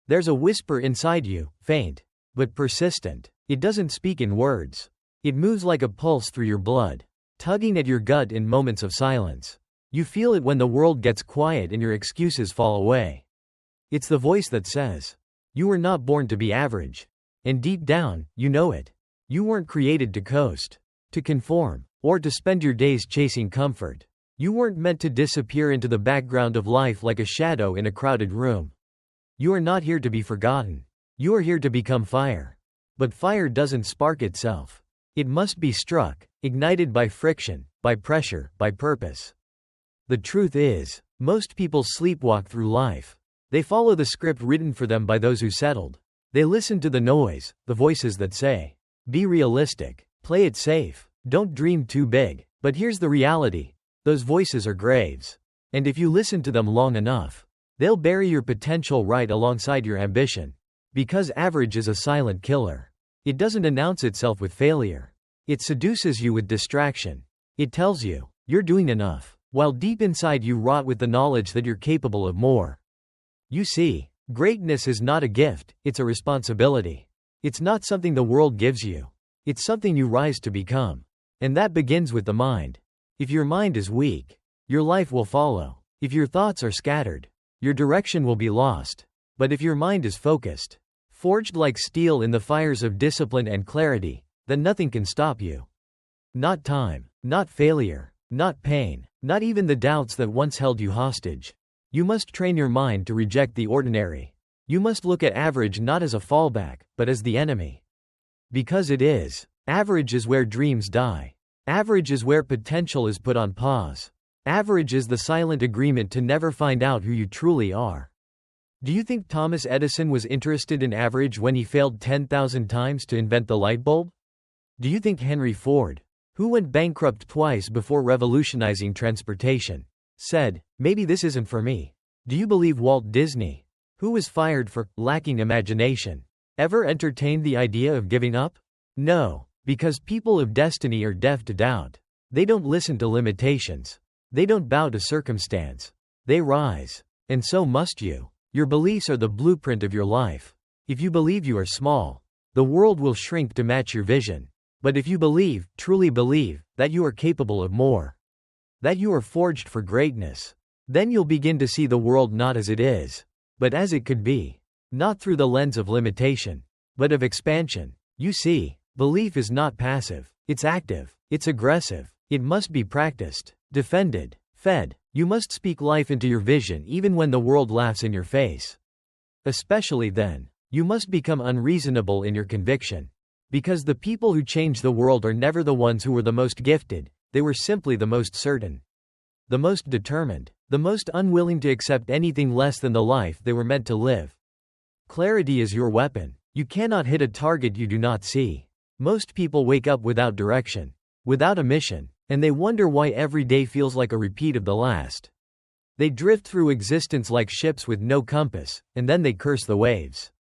There's a whisper inside you, faint, but persistent. It doesn't speak in words. It moves like a pulse through your blood, tugging at your gut in moments of silence. You feel it when the world gets quiet and your excuses fall away. It's the voice that says, "You were not born to be average." And deep down, you know it. You weren't created to coast, to conform, or to spend your days chasing comfort. You weren't meant to disappear into the background of life like a shadow in a crowded room. You are not here to be forgotten. You are here to become fire. But fire doesn't spark itself. It must be struck, ignited by friction, by pressure, by purpose. The truth is, most people sleepwalk through life. They follow the script written for them by those who settled. They listen to the noise, the voices that say, "Be realistic, play it safe, don't dream too big." But here's the reality. Those voices are graves. And if you listen to them long enough, they'll bury your potential right alongside your ambition. Because average is a silent killer. It doesn't announce itself with failure. It seduces you with distraction. It tells you, you're doing enough, while deep inside you rot with the knowledge that you're capable of more. You see, greatness is not a gift, it's a responsibility. It's not something the world gives you. It's something you rise to become. And that begins with the mind. If your mind is weak, your life will follow. If your thoughts are scattered, your direction will be lost. But if your mind is focused, forged like steel in the fires of discipline and clarity, then nothing can stop you. Not time, not failure, not pain, not even the doubts that once held you hostage. You must train your mind to reject the ordinary. You must look at average not as a fallback, but as the enemy. Because it is. Average is where dreams die. Average is where potential is put on pause. Average is the silent agreement to never find out who you truly are. Do you think Thomas Edison was interested in average when he failed 10,000 times to invent the light bulb? Do you think Henry Ford, who went bankrupt twice before revolutionizing transportation, said, "Maybe this isn't for me"? Do you believe Walt Disney, who was fired for lacking imagination, ever entertained the idea of giving up? No, because people of destiny are deaf to doubt. They don't listen to limitations. They don't bow to circumstance. They rise. And so must you. Your beliefs are the blueprint of your life. If you believe you are small, the world will shrink to match your vision. But if you believe, truly believe, that you are capable of more, that you are forged for greatness, then you'll begin to see the world not as it is, but as it could be. Not through the lens of limitation, but of expansion. You see, belief is not passive. It's active. It's aggressive. It must be practiced, defended, fed. You must speak life into your vision even when the world laughs in your face. Especially then, you must become unreasonable in your conviction. Because the people who change the world are never the ones who were the most gifted, they were simply the most certain, the most determined, the most unwilling to accept anything less than the life they were meant to live. Clarity is your weapon. You cannot hit a target you do not see. Most people wake up without direction, without a mission, and they wonder why every day feels like a repeat of the last. They drift through existence like ships with no compass, and then they curse the waves.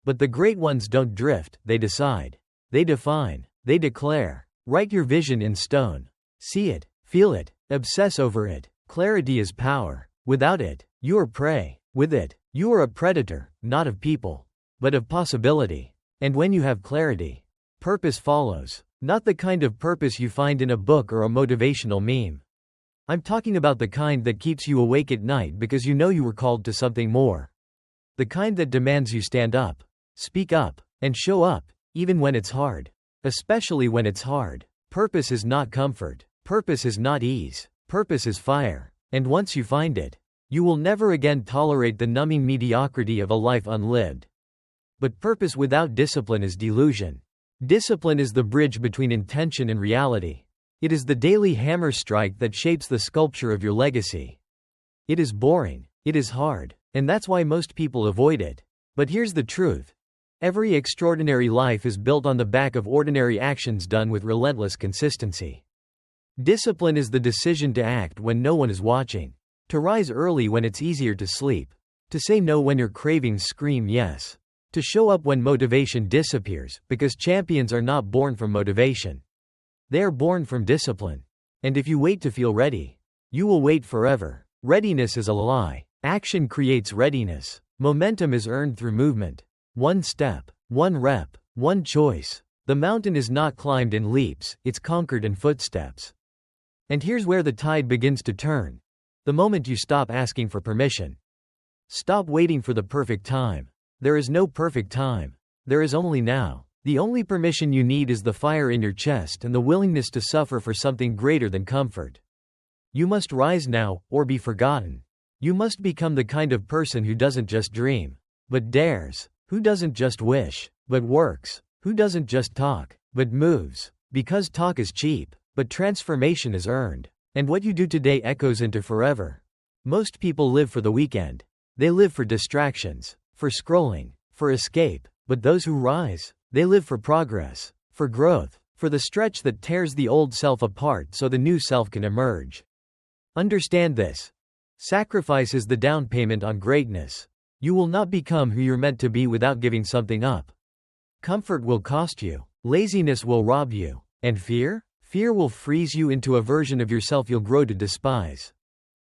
But the great ones don't drift, they decide. They define. They declare. Write your vision in stone. See it, feel it, obsess over it. Clarity is power. Without it, you are prey. With it, you are a predator, not of people, but of possibility. And when you have clarity, purpose follows. Not the kind of purpose you find in a book or a motivational meme. I'm talking about the kind that keeps you awake at night because you know you were called to something more. The kind that demands you stand up, speak up, and show up, even when it's hard. Especially when it's hard. Purpose is not comfort. Purpose is not ease. Purpose is fire. And once you find it, you will never again tolerate the numbing mediocrity of a life unlived. But purpose without discipline is delusion. Discipline is the bridge between intention and reality. It is the daily hammer strike that shapes the sculpture of your legacy. It is boring. It is hard. And that's why most people avoid it. But here's the truth. Every extraordinary life is built on the back of ordinary actions done with relentless consistency. Discipline is the decision to act when no one is watching. To rise early when it's easier to sleep. To say no when your cravings scream yes. To show up when motivation disappears, because champions are not born from motivation. They are born from discipline. And if you wait to feel ready, you will wait forever. Readiness is a lie. Action creates readiness. Momentum is earned through movement. One step, one rep, one choice. The mountain is not climbed in leaps, it's conquered in footsteps. And here's where the tide begins to turn. The moment you stop asking for permission. Stop waiting for the perfect time. There is no perfect time. There is only now. The only permission you need is the fire in your chest and the willingness to suffer for something greater than comfort. You must rise now, or be forgotten. You must become the kind of person who doesn't just dream, but dares, who doesn't just wish, but works, who doesn't just talk, but moves, because talk is cheap, but transformation is earned. And what you do today echoes into forever. Most people live for the weekend. They live for distractions, for scrolling, for escape, but those who rise, they live for progress, for growth, for the stretch that tears the old self apart so the new self can emerge. Understand this. Sacrifice is the down payment on greatness. You will not become who you're meant to be without giving something up. Comfort will cost you. Laziness will rob you. And fear? Fear will freeze you into a version of yourself you'll grow to despise.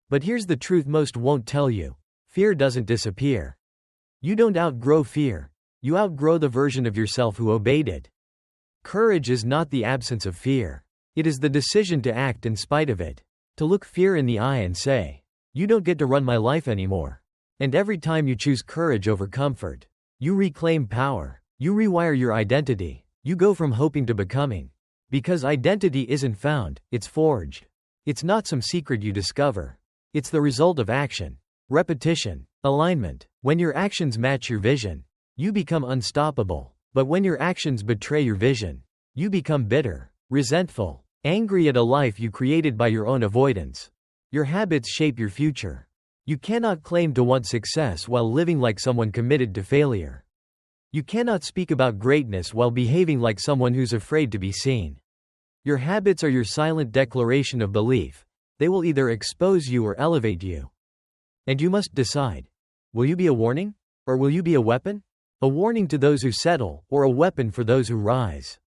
But here's the truth most won't tell you. Fear doesn't disappear. You don't outgrow fear. You outgrow the version of yourself who obeyed it. Courage is not the absence of fear. It is the decision to act in spite of it. To look fear in the eye and say, "You don't get to run my life anymore." And every time you choose courage over comfort, you reclaim power. You rewire your identity. You go from hoping to becoming. Because identity isn't found, it's forged. It's not some secret you discover. It's the result of action, repetition, alignment. When your actions match your vision, you become unstoppable. But when your actions betray your vision, you become bitter, resentful, angry at a life you created by your own avoidance. Your habits shape your future. You cannot claim to want success while living like someone committed to failure. You cannot speak about greatness while behaving like someone who's afraid to be seen. Your habits are your silent declaration of belief. They will either expose you or elevate you. And you must decide. Will you be a warning? Or will you be a weapon? A warning to those who settle, or a weapon for those who rise.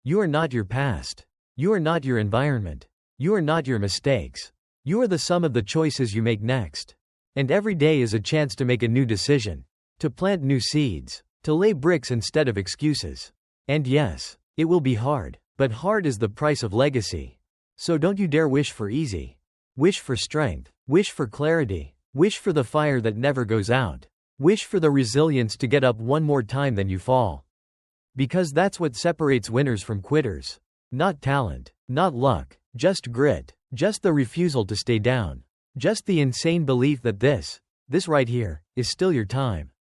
You are not your past. You are not your environment. You are not your mistakes. You are the sum of the choices you make next. And every day is a chance to make a new decision. To plant new seeds. To lay bricks instead of excuses. And yes, it will be hard. But hard is the price of legacy. So don't you dare wish for easy. Wish for strength. Wish for clarity. Wish for the fire that never goes out. Wish for the resilience to get up one more time than you fall. Because that's what separates winners from quitters. Not talent. Not luck. Just grit. Just the refusal to stay down. Just the insane belief that this right here, is still your time.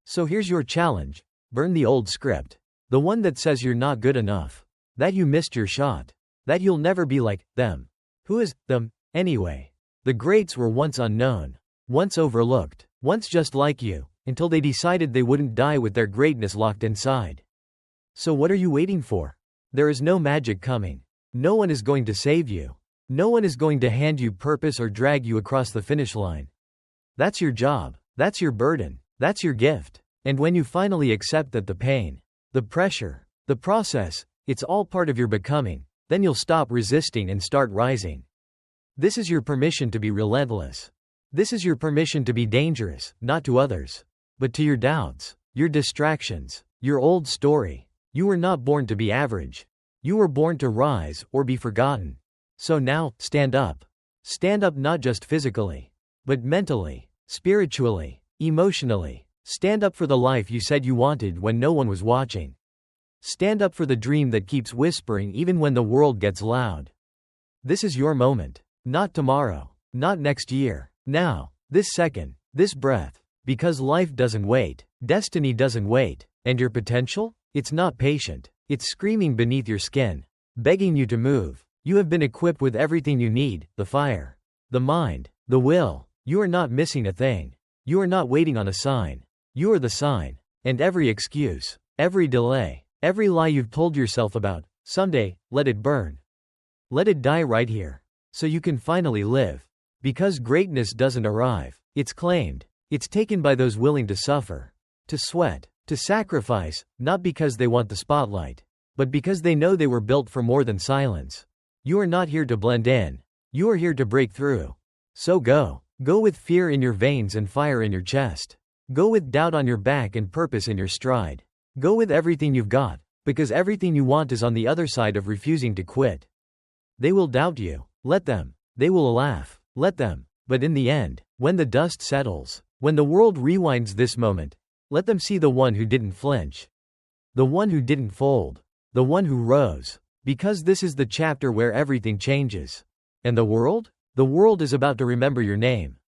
So here's your challenge. Burn the old script. The one that says you're not good enough. That you missed your shot. That you'll never be like them. Who is them, anyway? The greats were once unknown. Once overlooked. Once just like you, until they decided they wouldn't die with their greatness locked inside. So what are you waiting for? There is no magic coming. No one is going to save you. No one is going to hand you purpose or drag you across the finish line. That's your job. That's your burden. That's your gift. And when you finally accept that the pain, the pressure, the process, it's all part of your becoming, then you'll stop resisting and start rising. This is your permission to be relentless. This is your permission to be dangerous, not to others, but to your doubts, your distractions, your old story. You were not born to be average. You were born to rise or be forgotten. So now, stand up. Stand up not just physically, but mentally, spiritually, emotionally. Stand up for the life you said you wanted when no one was watching. Stand up for the dream that keeps whispering even when the world gets loud. This is your moment. Not tomorrow. Not next year. Now. This second. This breath. Because life doesn't wait. Destiny doesn't wait. And your potential? It's not patient. It's screaming beneath your skin. Begging you to move. You have been equipped with everything you need. The fire. The mind. The will. You are not missing a thing. You are not waiting on a sign. You are the sign. And every excuse. Every delay. Every lie you've told yourself about, someday, let it burn. Let it die right here. So you can finally live. Because greatness doesn't arrive. It's claimed. It's taken by those willing to suffer. To sweat. To sacrifice, not because they want the spotlight, but because they know they were built for more than silence. You are not here to blend in. You are here to break through. So go. Go with fear in your veins and fire in your chest. Go with doubt on your back and purpose in your stride. Go with everything you've got, because everything you want is on the other side of refusing to quit. They will doubt you. Let them. They will laugh. Let them. But in the end, when the dust settles, when the world rewinds this moment, let them see the one who didn't flinch. The one who didn't fold. The one who rose. Because this is the chapter where everything changes. And the world? The world is about to remember your name.